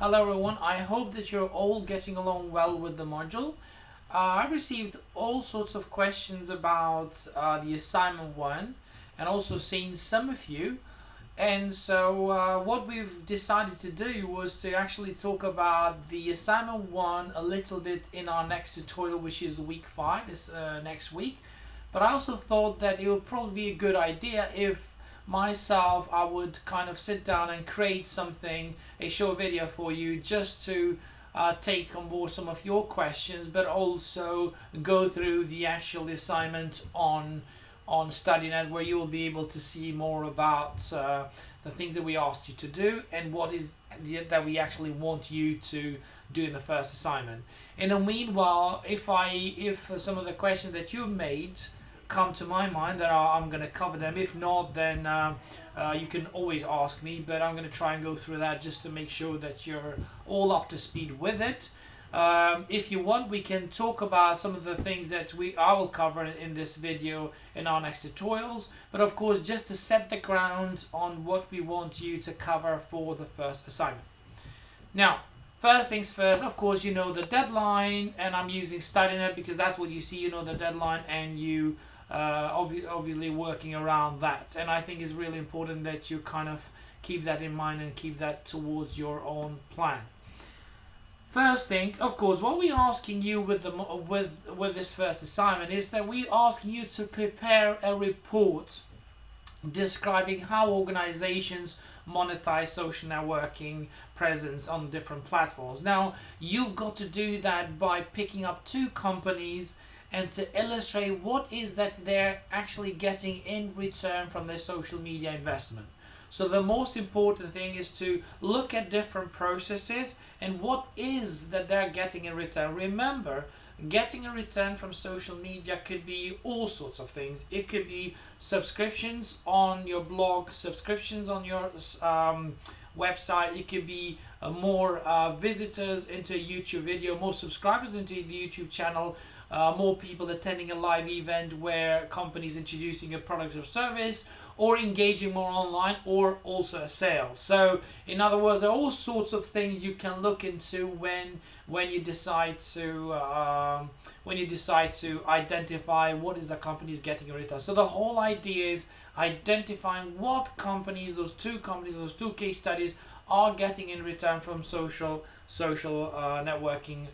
Hello everyone, I hope that you're all getting along well with the module. I received all sorts of questions about the assignment 1 and also seen some of you. And so what we've decided to do was to actually talk about the assignment 1 a little bit in our next tutorial, which is week 5, is next week. But I also thought that it would probably be a good idea if myself I would kind of sit down and create something, a short video for you, just to take on board some of your questions, but also go through the actual assignment on StudyNet, where you will be able to see more about the things that we asked you to do and what is that we actually want you to do in the first assignment. In the meanwhile, if some of the questions that you made come to my mind, that I'm going to cover them. If not, then you can always ask me, but I'm going to try and go through that just to make sure that you're all up to speed with it. If you want, we can talk about some of the things that I will cover in this video in our next tutorials, but of course just to set the ground on what we want you to cover for the first assignment. Now, first things first, of course, you know the deadline, and I'm using StudyNet because that's what you see. You know the deadline, and you obviously working around that. And I think it's really important that you kind of keep that in mind and keep that towards your own plan. First thing, of course, what we're asking you with this first assignment is that we ask you to prepare a report describing how organizations monetize social networking presence on different platforms. Now, you've got to do that by picking up 2 companies and to illustrate what is that they're actually getting in return from their social media investment. So the most important thing is to look at different processes and what is that they're getting in return. Remember, getting a return from social media could be all sorts of things. It could be subscriptions on your blog, subscriptions on your website. It could be more visitors into a YouTube video, more subscribers into the YouTube channel, more people attending a live event where companies introducing a product or service, or engaging more online, or also a sale. So in other words, there are all sorts of things you can look into when you decide to identify what is the companies getting in return. So the whole idea is identifying what companies, those 2 companies, those 2 case studies are getting in return from social networking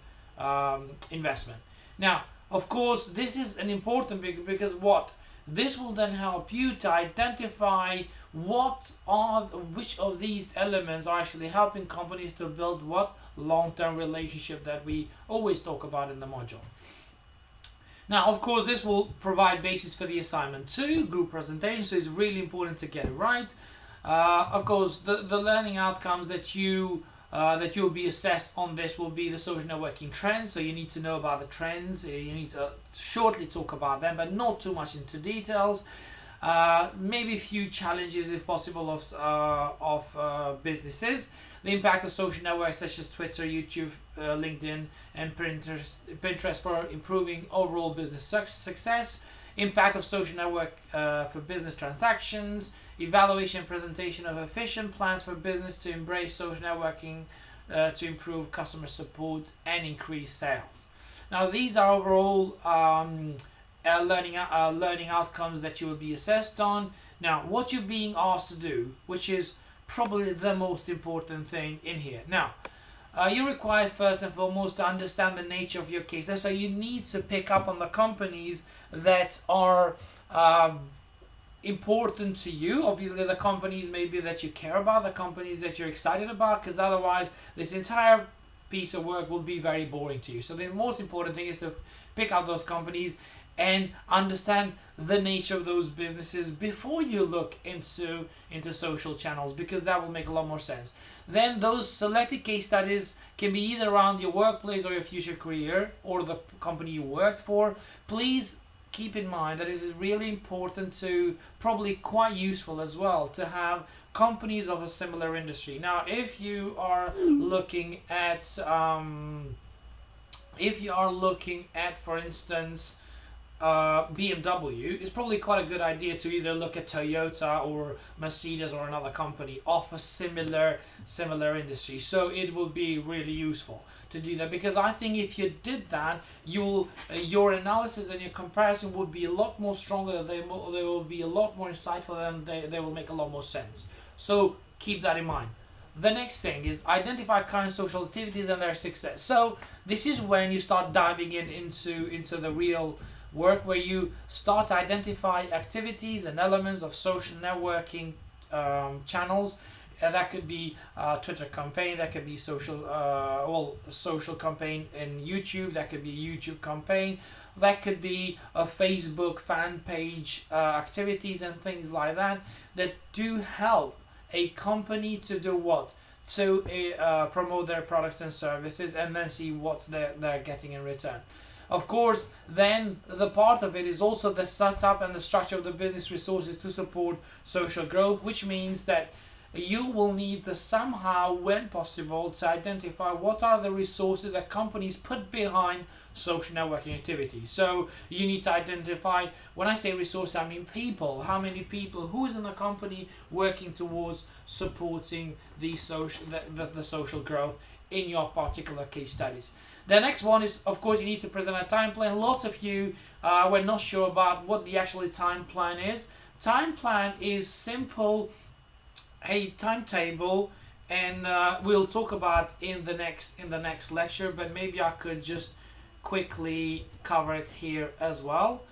investment. Now, of course, this is an important because what? This will then help you to identify which of these elements are actually helping companies to build what long-term relationship that we always talk about in the module. Now, of course, this will provide basis for the assignment 2, group presentation, so it's really important to get it right. Of course, the learning outcomes that you'll be assessed on this will be the social networking trends. So you need to know about the trends. You need to shortly talk about them, but not too much into details. Maybe a few challenges, if possible, of businesses. The impact of social networks such as Twitter, YouTube, LinkedIn, and Pinterest for improving overall business success. Impact of social network for business transactions, evaluation and presentation of efficient plans for business to embrace social networking to improve customer support and increase sales. Now, these are overall learning outcomes that you will be assessed on. Now, what you're being asked to do, which is probably the most important thing in here. Now, you're required first and foremost to understand the nature of your case. So you need to pick up on the companies that are important to you. Obviously, the companies maybe that you care about, the companies that you're excited about, because otherwise this entire piece of work will be very boring to you. So the most important thing is to pick out those companies and understand the nature of those businesses before you look into social channels, because that will make a lot more sense. Then those selected case studies can be either around your workplace or your future career or the company you worked for. Please keep in mind that it is really important to, probably quite useful as well, to have companies of a similar industry. Now, if you are looking at for instance, BMW, it's probably quite a good idea to either look at Toyota or Mercedes or another company of a similar industry. So it will be really useful to do that, because I think if you did that, your analysis and your comparison would be a lot more stronger. They will be a lot more insightful, and they will make a lot more sense. So keep that in mind. The next thing is identify current social activities and their success. So this is when you start diving into the real work, where you start to identify activities and elements of social networking channels. That could be Twitter campaign, that could be social campaign in YouTube, that could be a YouTube campaign, that could be a Facebook fan page activities and things like that do help a company to do what? To promote their products and services, and then see what they're getting in return. Of course, then the part of it is also the setup and the structure of the business resources to support social growth, which means that you will need to somehow, when possible, to identify what are the resources that companies put behind social networking activities. So you need to identify, when I say resources, I mean people. How many people, who is in the company working towards supporting the social growth in your particular case studies. The next one is, of course, you need to present a time plan. Lots of you were not sure about what the actual time plan is. Time plan is simple, a timetable, and we'll talk about in the next lecture, but maybe I could just quickly cover it here as well.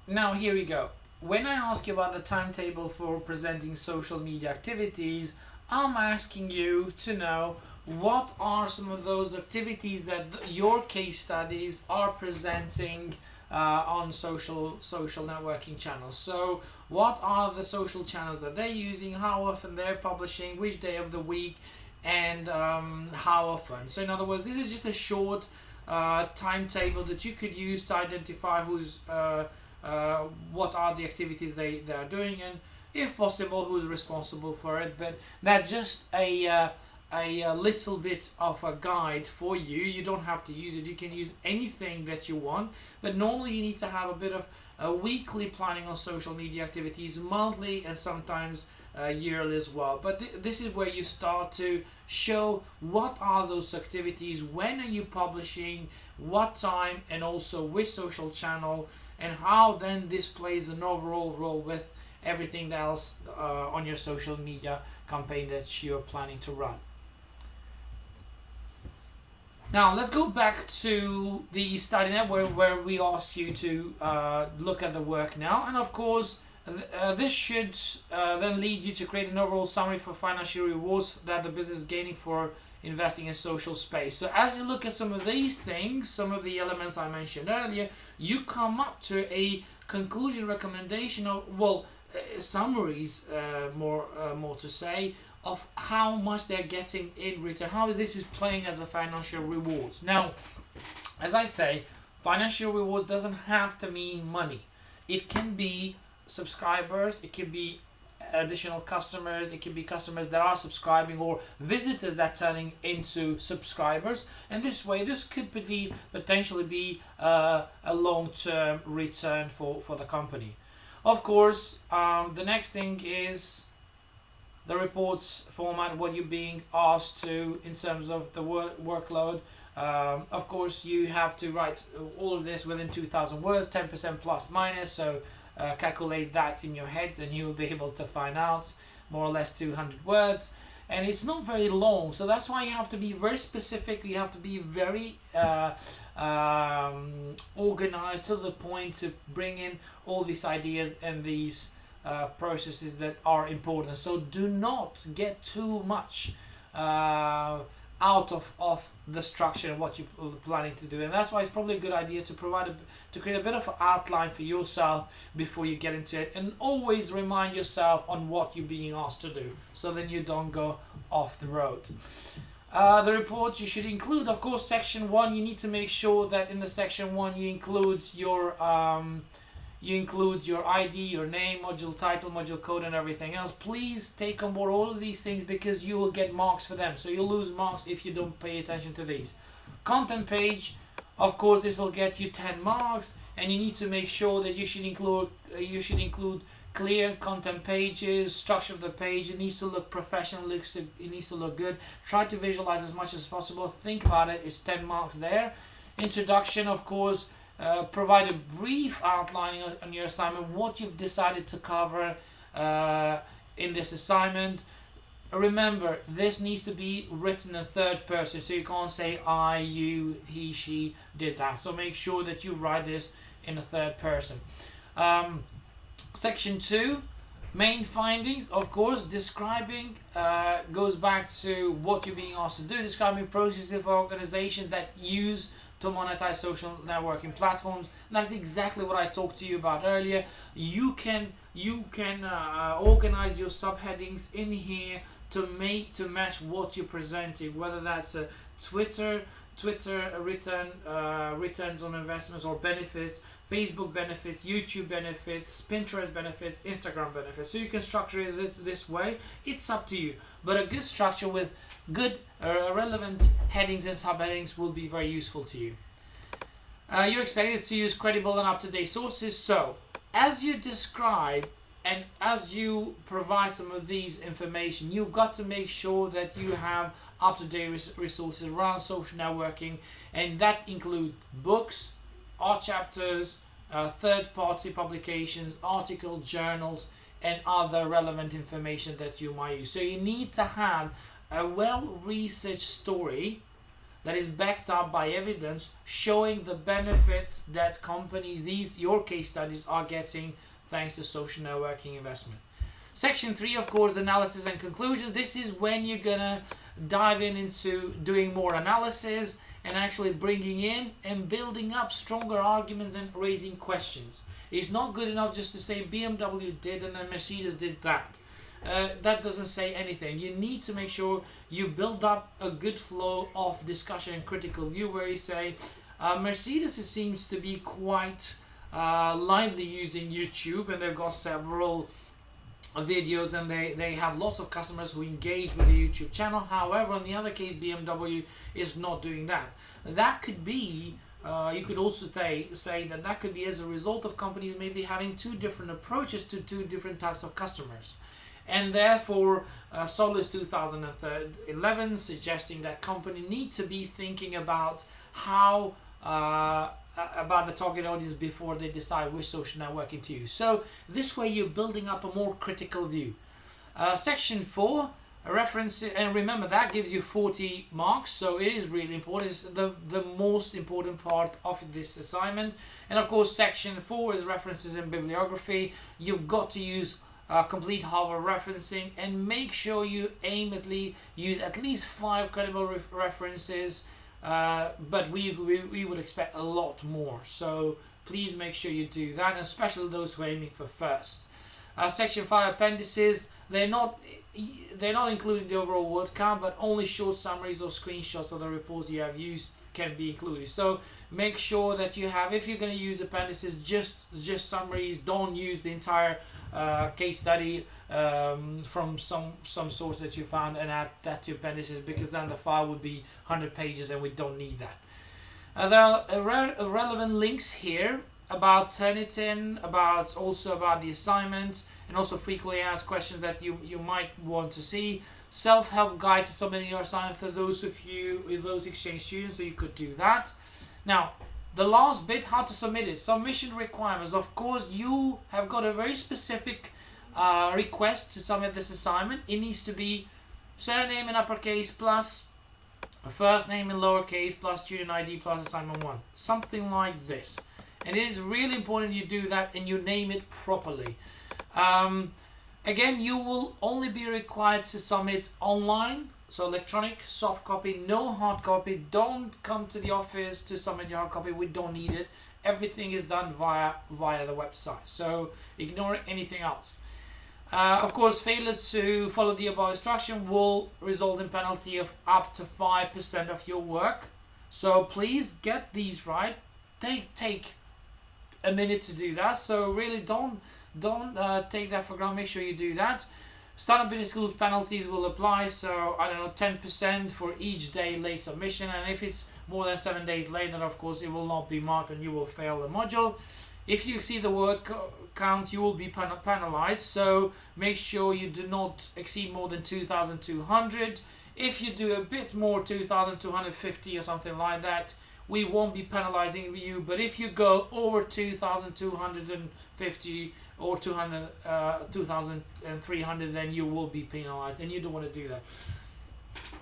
Now here we go. When I ask you about the timetable for presenting social media activities, I'm asking you to know what are some of those activities that your case studies are presenting on social networking channels. So what are the social channels that they're using, how often they're publishing, which day of the week, and how often. So in other words, this is just a short timetable that you could use to identify what are the activities they are doing, and if possible, who's responsible for it. But that's just a little bit of a guide for you. You don't have to use it. You can use anything that you want, but normally you need to have a bit of a weekly planning on social media activities, monthly, and sometimes yearly as well. But this is where you start to show what are those activities, when are you publishing, what time, and also which social channel, and how then this plays an overall role with everything else on your social media campaign that you're planning to run. Now let's go back to the study net where we asked you to look at the work now, and of course this should then lead you to create an overall summary for financial rewards that the business is gaining for investing in social space. So as you look at some of these things, some of the elements I mentioned earlier, you come up to a conclusion recommendation of, summaries, more to say, of how much they're getting in return, how this is playing as a financial rewards. Now, as I say, financial rewards doesn't have to mean money. It can be subscribers, it can be additional customers, it can be customers that are subscribing, or visitors that are turning into subscribers, and this way this could potentially be a long-term return for the company. Of course, the next thing is the reports format, what you're being asked to in terms of the workload. Of course, you have to write all of this within 2,000 words, 10% plus minus, so calculate that in your head and you will be able to find out more or less 200 words. And it's not very long, so that's why you have to be very specific. You have to be very organized, to the point, to bring in all these ideas and these processes that are important. So do not get too much out of the structure and what you're planning to do, and that's why it's probably a good idea to create a bit of an outline for yourself before you get into it, and always remind yourself on what you're being asked to do, so then you don't go off the road. The report you should include, of course, section 1. You need to make sure that in the section 1 you include your ID, your name, module title, module code, and everything else. Please take on board all of these things, because you will get marks for them. So you'll lose marks if you don't pay attention to these. Content page, of course, this will get you 10 marks, and you need to make sure that you should include clear content pages, structure of the page. It needs to look professional, it needs to look good. Try to visualize as much as possible. Think about it. It's 10 marks there. Introduction, of course, provide a brief outline on your assignment, what you've decided to cover in this assignment. Remember, this needs to be written in third person, so you can't say I, you, he, she did that. So make sure that you write this in a third person. Section 2, main findings, of course, describing, goes back to what you're being asked to do, describing processes of organizations that use to monetize social networking platforms. And that's exactly what I talked to you about earlier. You can organize your subheadings in here to match what you're presenting, whether that's a Twitter returns on investments or benefits, Facebook benefits, YouTube benefits, Pinterest benefits, Instagram benefits. So you can structure it this way. It's up to you. But a good structure with good relevant headings and subheadings will be very useful to you. You're expected to use credible and up-to-date sources. So as you describe and as you provide some of these information, you've got to make sure that you have up-to-date resources around social networking, and that include books, art chapters, third-party publications, articles, journals, and other relevant information that you might use. So you need to have a well-researched story that is backed up by evidence showing the benefits that companies, your case studies, are getting thanks to social networking investment. Section 3, of course, analysis and conclusions. This is when you're gonna dive into doing more analysis and actually bringing in and building up stronger arguments and raising questions. It's not good enough just to say BMW did and then Mercedes did that. That doesn't say anything. You need to make sure you build up a good flow of discussion and critical view where you say Mercedes seems to be quite lively using YouTube, and they've got several videos, and they have lots of customers who engage with the YouTube channel. However, on the other case, BMW is not doing that. That could be, you could also say that could be as a result of companies maybe having two different approaches to two different types of customers. And therefore, Solis 2011 suggesting that company need to be thinking about how about the target audience before they decide which social networking to use. So this way you're building up a more critical view. Section 4, a reference, and remember that gives you 40 marks, so it is really important. It's the most important part of this assignment. And of course, section 4 is references and bibliography. You've got to use complete Harvard referencing, and make sure you use at least 5 credible references. But we would expect a lot more, so please make sure you do that, especially those who are aiming for first. Section 5, appendices. They're not including the overall word count, but only short summaries or screenshots of the reports you have used can be included. So make sure that you have, if you're going to use appendices, just summaries. Don't use the entire case study from some source that you found and add that to appendices, because then the file would be 100 pages and we don't need that. There are relevant links here about Turnitin, about the assignment, and also frequently asked questions that you might want to see. Self-help guide to submitting your assignment for those of you with those exchange students, so you could do that. Now, the last bit, how to submit it. Submission requirements. Of course, you have got a very specific request to submit this assignment. It needs to be surname in uppercase plus first name in lowercase plus student ID plus assignment 1. Something like this. And it is really important you do that and you name it properly. Again, you will only be required to submit online, so electronic, soft copy, no hard copy. Don't come to the office to submit your hard copy. We don't need it. Everything is done via the website, so ignore anything else. Of course, failure to follow the above instruction will result in penalty of up to 5% of your work. So please get these right. They take a minute to do that, so really don't take that for granted. Make sure you do that. Standard Business Schools penalties will apply, so I don't know, 10% for each day late submission, and if it's more than 7 days later, of course, it will not be marked and you will fail the module. If you exceed the word count, you will be penalized, so make sure you do not exceed more than 2,200. If you do a bit more, 2,250 or something like that, we won't be penalizing you. But if you go over 2,250 or 2,300, then you will be penalized, and you don't want to do that.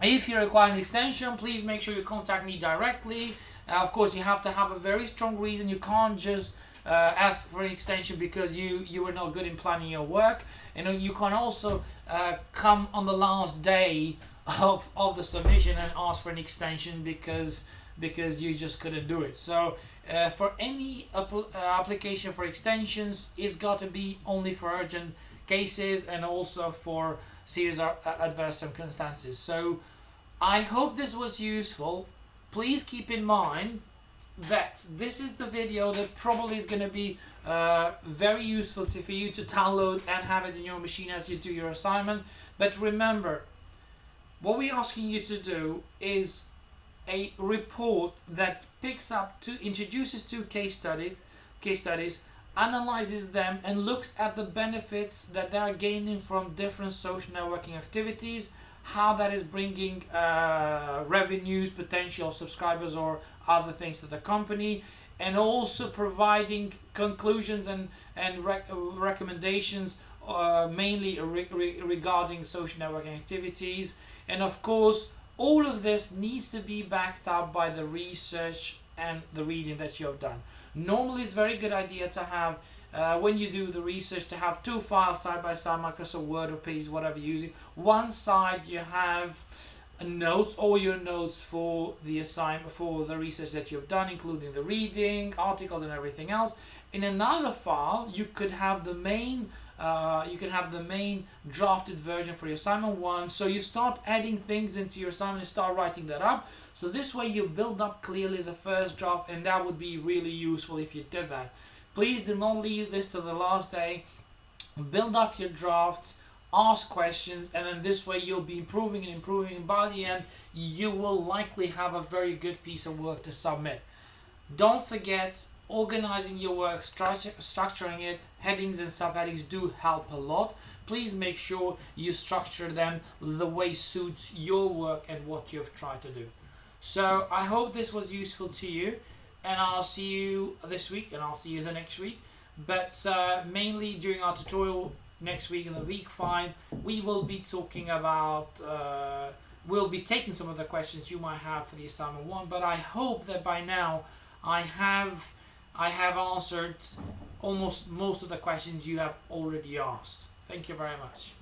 If you require an extension, please make sure you contact me directly. Of course, you have to have a very strong reason. You can't just ask for an extension because you were not good in planning your work. You can also come on the last day of the submission and ask for an extension because you just couldn't do it. So for any application for extensions, it's got to be only for urgent cases and also for serious adverse circumstances. So I hope this was useful. Please keep in mind that this is the video that probably is going to be very useful for you to download and have it in your machine as you do your assignment. But remember, what we're asking you to do is a report that introduces two case studies, analyzes them, and looks at the benefits that they are gaining from different social networking activities, how that is bringing revenues, potential subscribers or other things to the company, and also providing conclusions and recommendations mainly regarding social networking activities. And of course, all of this needs to be backed up by the research and the reading that you have done. Normally, it's a very good idea to have, when you do the research, to have two files side by side, Microsoft Word or Pages, whatever you're using. One side you have notes, all your notes for the assignment, for the research that you've done, including the reading, articles, and everything else. In another file, you could have the main drafted version for your assignment 1. So you start adding things into your assignment and start writing that up. So this way you build up clearly the first draft, and that would be really useful if you did that. Please do not leave this to the last day. Build up your drafts, ask questions, and then this way you'll be improving and improving, and by the end you will likely have a very good piece of work to submit. Don't forget, organizing your work, structuring it, headings and subheadings do help a lot. Please make sure you structure them the way suits your work and what you've tried to do. So I hope this was useful to you, and I'll see you this week and I'll see you the next week. But mainly during our tutorial next week in the week 5, we will be talking about we'll be taking some of the questions you might have for the assignment 1, but I hope that by now I have answered almost most of the questions you have already asked. Thank you very much.